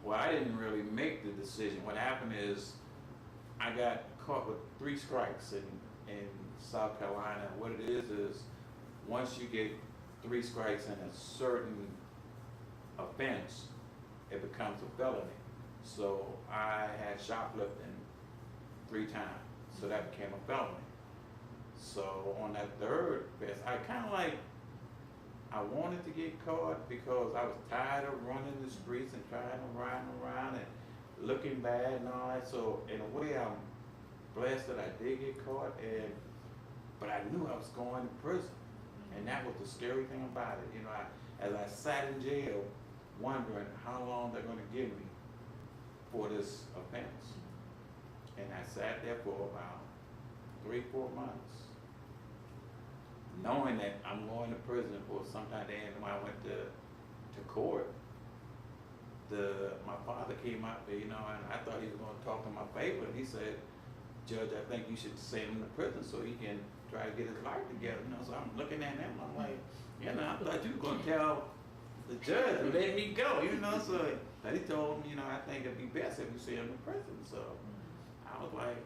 Well, I didn't really make the decision. What happened is I got caught with 3 strikes in South Carolina. What it is once you get 3 strikes in a certain offense, it becomes a felony. So I had shoplifting 3 times, so that became a felony. So on that 3rd offense, I kind of like, I wanted to get caught because I was tired of running the streets and trying to ride around and looking bad and all that. So in a way, I'm blessed that I did get caught, but I knew I was going to prison, and that was the scary thing about it. You know, as I sat in jail, wondering how long they're going to give me for this offense, and I sat there for about 3-4 months, knowing that I'm going to prison for some time. And when I went to court, my father came out there, you know, and I thought he was going to talk in my favor, and he said, "Judge, I think you should send him to prison so he can try to get his life together." You know, so I'm looking at him, I'm like, you know, I thought you were going to tell the judge to let me go, you know. So he told him, you know, I think it'd be best if you send him to prison. So I was like,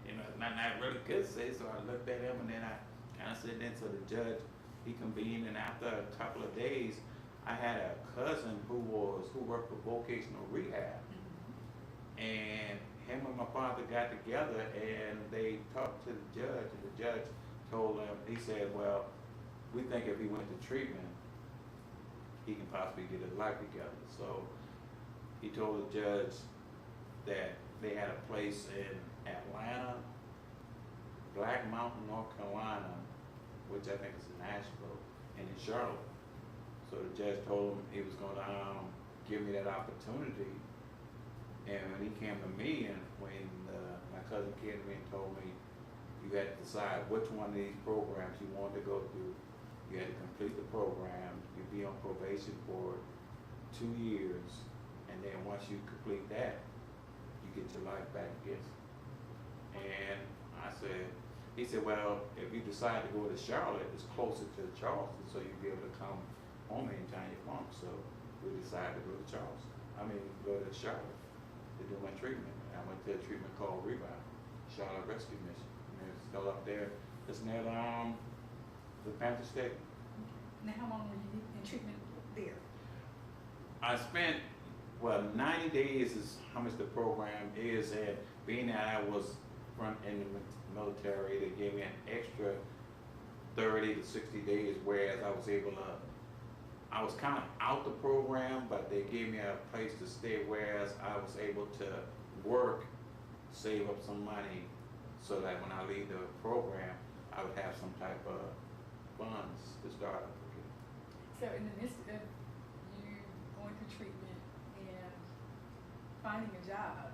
you know, not really could say. So I looked at him, and then I kind of said, then so the judge, he convened, and after a couple of days, I had a cousin who worked for vocational rehab, and him and my father got together and they talked to the judge, and the judge told him, he said, well, we think if he went to treatment, he can possibly get his life together. So he told the judge that they had a place in Atlanta, Black Mountain, North Carolina, which I think is in Nashville, and in Charlotte. So the judge told him he was going to give me that opportunity. And when he came to me, and when my cousin came to me and told me you had to decide which one of these programs you wanted to go through, you had to complete the program, you'd be on probation for 2 years, and then once you complete that, you get your life back again. And he said, well, if you decide to go to Charlotte, it's closer to Charleston, so you'll be able to come home anytime you want. So we decided to go to Charlotte to do my treatment. I went to a treatment called Revive, Charlotte Rescue Mission. And it's still up there. It's near the Panther State. Now, how long were you in treatment there? I spent, 90 days is how much the program is, and being that I was in the military, they gave me an extra 30 to 60 days, whereas I was kind of out the program, but they gave me a place to stay, whereas I was able to work, save up some money, so that when I leave the program, I would have some type of funds to start up again. So in the midst of you going through treatment and finding a job,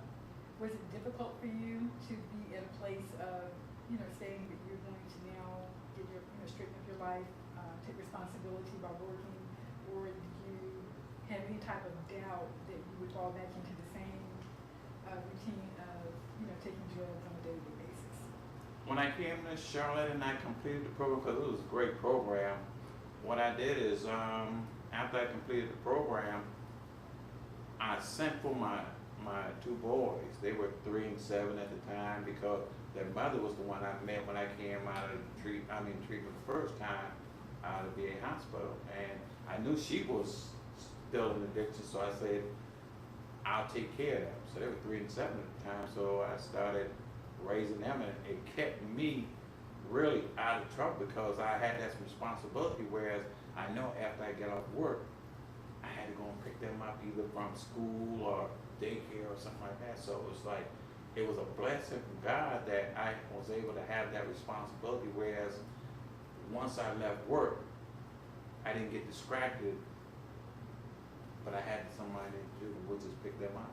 was it difficult for you to be in a place of, saying that you're going to now get your, straighten up your life, take responsibility by working, or did you have any type of doubt that you would fall back into the same routine of, taking drugs on a daily basis? When I came to Charlotte and I completed the program, because it was a great program, what I did is, after I completed the program, I sent for my 2 boys. They were 3 and 7 at the time, because their mother was the one I met when I came out of treatment the first time out of the VA hospital. And I knew she was still in addiction, so I said, I'll take care of them. So they were 3 and 7 at the time, so I started raising them, and it kept me really out of trouble because I had that responsibility, whereas I know after I get off work, I had to go and pick them up either from school or daycare or something like that. So it was like, it was a blessing from God that I was able to have that responsibility, whereas once I left work, I didn't get distracted, but I had somebody to do, which is pick them up.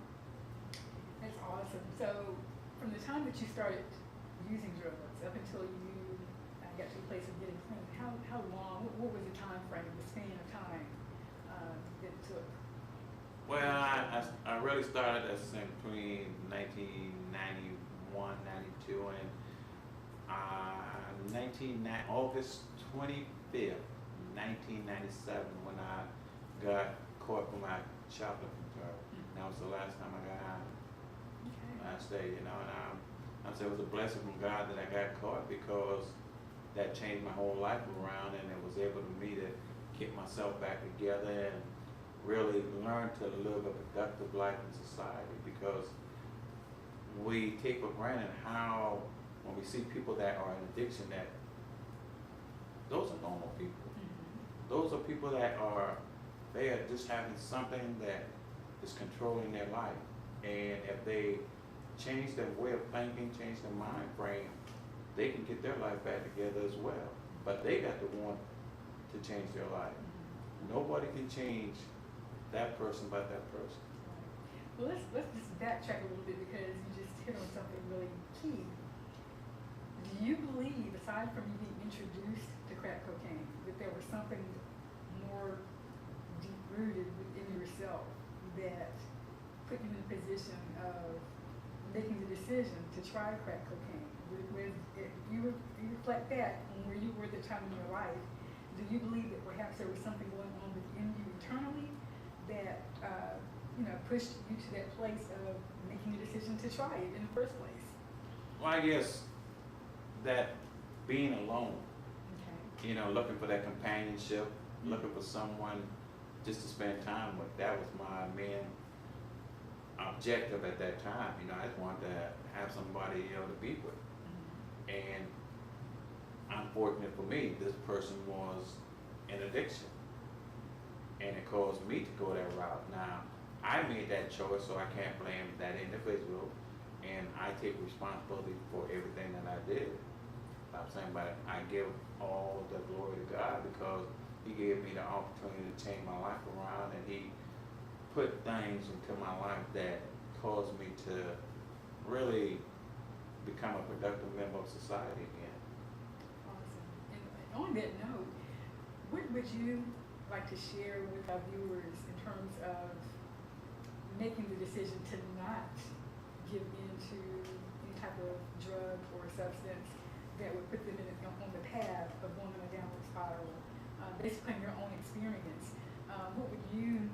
That's awesome. So from the time that you started using drugs up until you got to a place of getting clean, how long, what was the time frame, the span of time that it took? Well, I really started as between 1991, 92, and August 25th, 1997, when I got caught for my shoplifting charge. And that was the last time I got out. Okay. Last day, you know, and I'm saying it was a blessing from God that I got caught, because that changed my whole life around, and it was able to me to get myself back together and really learn to live a productive life in society, because we take for granted how, when we see people that are in addiction, that those are normal people. Mm-hmm. Those are people that they are just having something that is controlling their life. And if they change their way of thinking, change their mind frame, they can get their life back together as well. But they got to want to change their life. Mm-hmm. Nobody can change that person but that person. Well, let's just backtrack a little bit, because you just hit on something really key. Do you believe, aside from you being introduced to crack cocaine, that there was something more deep-rooted within yourself that put you in a position of making the decision to try crack cocaine? If you reflect back on where you were at the time in your life, do you believe that perhaps there was something going on within you internally that pushed you to that place of making the decision to try it in the first place? Well, I guess that being alone, Okay. you know, looking for that companionship, looking for someone just to spend time with, that was my main objective at that time. You know, I just wanted to have somebody, you know, to be with. Mm-hmm. And unfortunate for me, this person was an addiction, and it caused me to go that route. Now, I made that choice, so I can't blame that individual, and I take responsibility for everything that I did. I'm saying, but I give all the glory to God, because He gave me the opportunity to change my life around, and He put things into my life that caused me to really become a productive member of society again. Awesome. And on that note, what would you like to share with our viewers in terms of making the decision to not give in to any type of drug or substance that would put them on the path of going on a downward spiral? Based on your own experience, what would you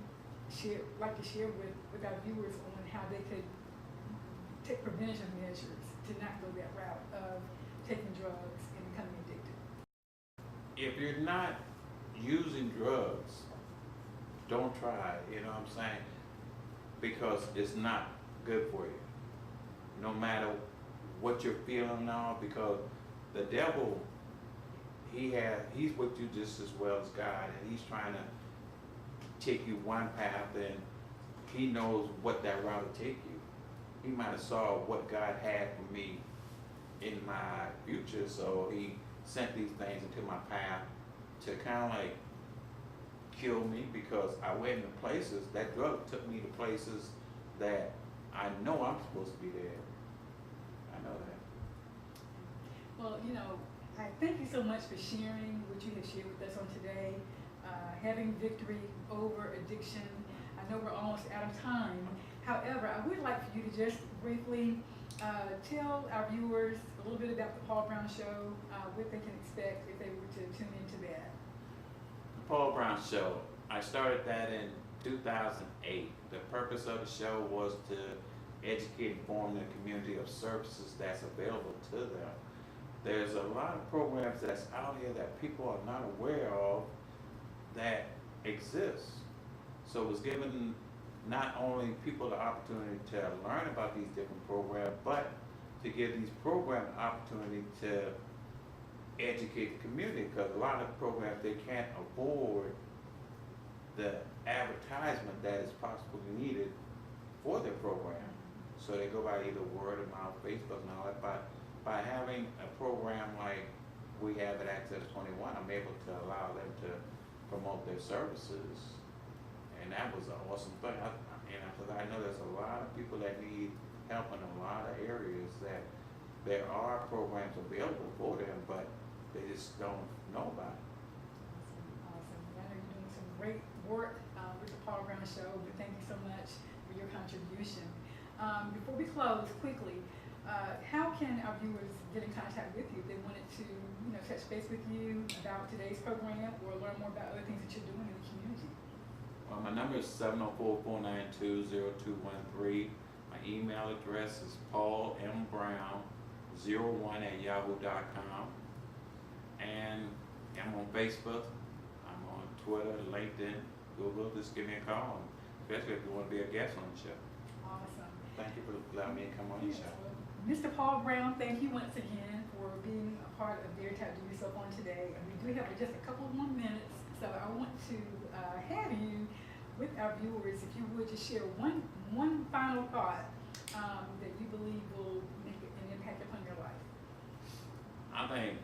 like to share with our viewers on how they could take preventive measures to not go that route of taking drugs and becoming addicted? If you're not using drugs, don't try it, you know what I'm saying? Because it's not good for you. No matter what you're feeling now, because the devil, he's with you just as well as God, and he's trying to take you one path, and he knows what that route will take you. He might have saw what God had for me in my future, so he sent these things into my path to kind of like kill me, because I went into places, that drug took me to places that I know I'm supposed to be there. I know that. Well, I thank you so much for sharing what you have shared with us on today, having victory over addiction. I know we're almost out of time. However, I would like for you to just briefly tell our viewers a little bit about the Paul Brown Show, what they can expect if they were to tune into that. The Paul Brown Show, I started that in 2008. The purpose of the show was to educate and inform the community of services that's available to them. There's a lot of programs that's out here that people are not aware of that exist. So it was giving not only people the opportunity to learn about these different programs, but to give these programs opportunity to educate the community, because a lot of programs, they can't afford the advertisement that is possibly needed for their program. So they go by either word of mouth, Facebook and all that. But by having a program like we have at Access 21, I'm able to allow them to promote their services. And that was an awesome thing. Because I know there's a lot of people that need help in a lot of areas, that there are programs available for them, but they just don't know about it. Awesome. I know you're doing some great work with the Paul Brown Show, but thank you so much for your contribution. Before we close, quickly, how can our viewers get in contact with you if they wanted to, touch base with you about today's program or learn more about other things that you're doing in the community? My number is 704-492-0213. My email address is paulmbrown01@yahoo.com. And I'm on Facebook, I'm on Twitter, LinkedIn, Google. Just give me a call, especially if you want to be a guest on the show. Awesome. Thank you for allowing me to come on your show. Mr. Paul Brown, thank you once again for being a part of Dare to Outdo Yourself on today. And we do have just a couple more minutes, so I want to have you with our viewers, if you would just share one final thought that you believe will make an impact upon your life. I think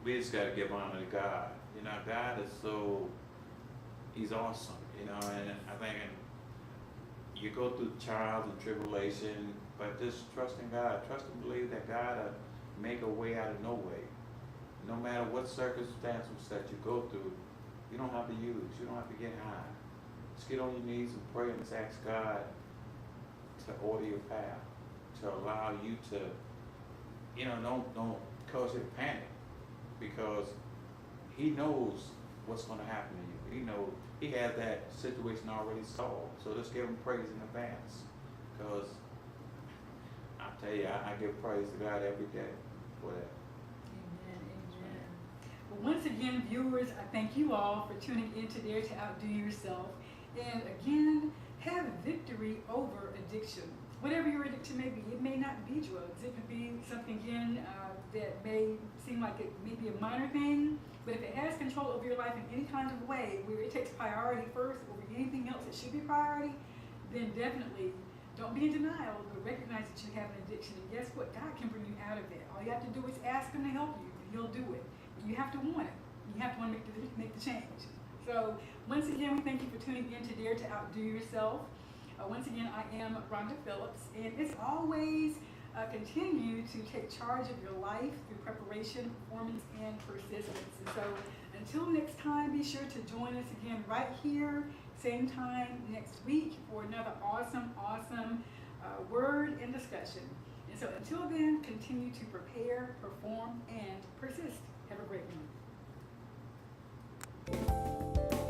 we just got to give honor to God. You know, God is He's awesome, you know, and I think you go through trials and tribulation, but just trust in God. Trust and believe that God will make a way out of no way. No matter what circumstances that you go through, you don't have to get high. Just get on your knees and pray and just ask God to order your path, to allow you to, you know, don't cause you to panic, because He knows what's going to happen to you. He knows, He has that situation already solved. So just give Him praise in advance, because I tell you, I give praise to God every day for that. Amen, amen. Well, once again, viewers, I thank you all for tuning in to Dare to Outdo Yourself. And again, have victory over addiction. Whatever your addiction may be, it may not be drugs. It could be something, again, that may seem like it may be a minor thing, but if it has control over your life in any kind of way, where it takes priority first over anything else that should be priority, then definitely don't be in denial, but recognize that you have an addiction. And guess what? God can bring you out of it. All you have to do is ask Him to help you, and He'll do it. But you have to want it. You have to want to make the change. So once again, we thank you for tuning in to Dare to Outdo Yourself. Once again, I am Ronda Phillips, and as always, continue to take charge of your life through preparation, performance, and persistence. And so until next time, be sure to join us again right here, same time next week, for another awesome word and discussion. And so until then, continue to prepare, perform, and persist. Have a great one.